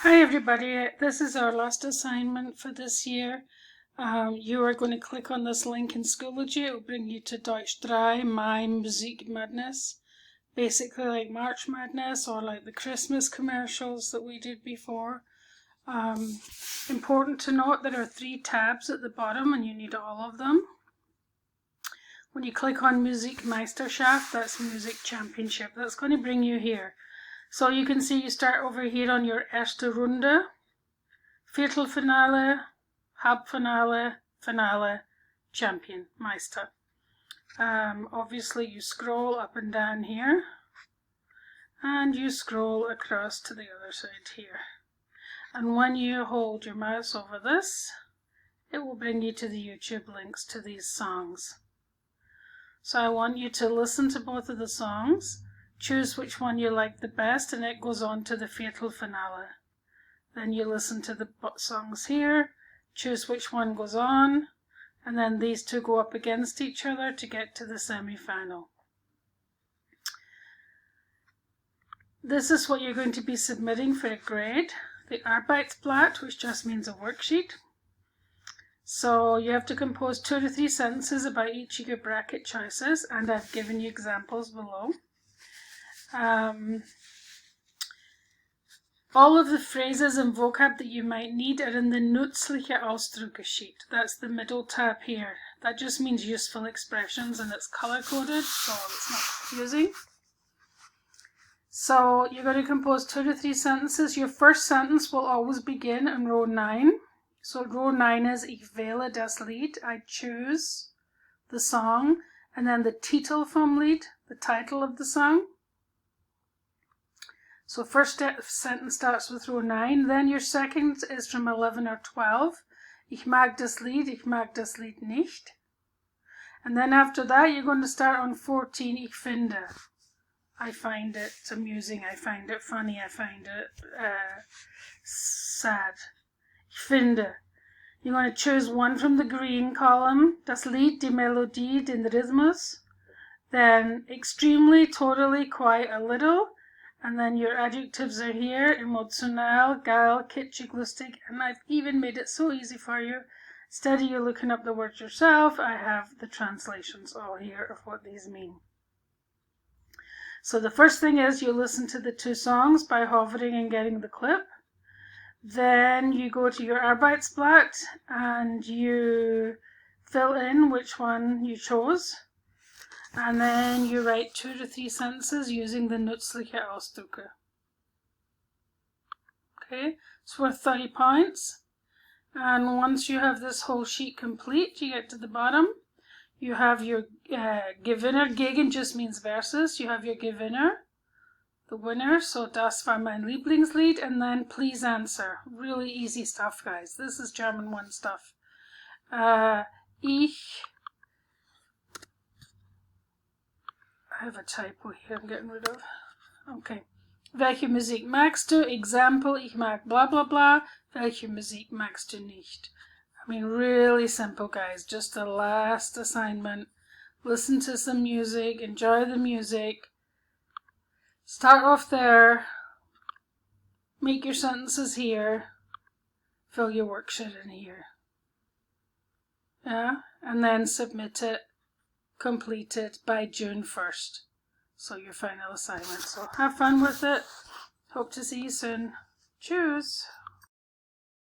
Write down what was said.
Hi everybody, this is our last assignment for this year. You are going to click on this link in Schoology. It will bring you to Deutsch 3, my Musik Madness. Basically like March Madness or like the Christmas commercials that we did before. Important to note, there are 3 tabs at the bottom and you need all of them. When you click on Musik Meisterschaft, that's Music Championship, that's going to bring you here. So you can see you start over here on your erste Runde, Viertelfinale, Halbfinale, Finale, Champion, Meister. Obviously you scroll up and down here, and you scroll across to the other side here. And when you hold your mouse over this, it will bring you to the YouTube links to these songs. So I want you to listen to both of the songs, choose which one you like the best, and it goes on to the Viertelfinale. Then you listen to the songs here, choose which one goes on, and then these two go up against each other to get to the semi-final. This is what you're going to be submitting for a grade, the Arbeitsblatt, which just means a worksheet. So you have to compose 2 to 3 sentences about each of your bracket choices, and I've given you examples below. All of the phrases and vocab that you might need are in the Nützliche Ausdrücke sheet. That's the middle tab here. That just means useful expressions, and it's color-coded, so it's not confusing. So you're going to compose 2 to 3 sentences. Your first sentence will always begin in row 9. So row 9 is Ich wähle das Lied, I choose the song, and then the Titel vom Lied, the title of the song. So first sentence starts with row 9, then your second is from 11 or 12. Ich mag das Lied nicht. And then after that you're going to start on 14, Ich finde. I find it amusing, I find it funny, I find it sad. Ich finde. You're going to choose one from the green column, das Lied, die Melodie, den Rhythmus. Then extremely, totally, quite, a little. And then your adjectives are here, emotional, geil, kitschig, lustig, and I've even made it so easy for you. Instead of you looking up the words yourself, I have the translations all here of what these mean. So the first thing is you listen to the 2 songs by hovering and getting the clip. Then you go to your Arbeitsblatt and you fill in which one you chose. And then you write 2 to 3 sentences using the Nützliche Ausdrücke. Okay, it's worth 30 points. And once you have this whole sheet complete, you get to the bottom. You have your Gewinner. Gegen just means versus. You have your Gewinner, the winner. So das war mein Lieblingslied. And then please answer. Really easy stuff, guys. This is German 1 stuff. I have a typo here I'm getting rid of. Okay. Welche Musik magst du? Example, ich mag blah blah blah. Welche Musik magst du nicht? I mean, really simple, guys. Just the last assignment. Listen to some music. Enjoy the music. Start off there. Make your sentences here. Fill your worksheet in here. Yeah? And then submit it. Complete it by June 1st. So your final assignment. So have fun with it. Hope to see you soon. Tschüss.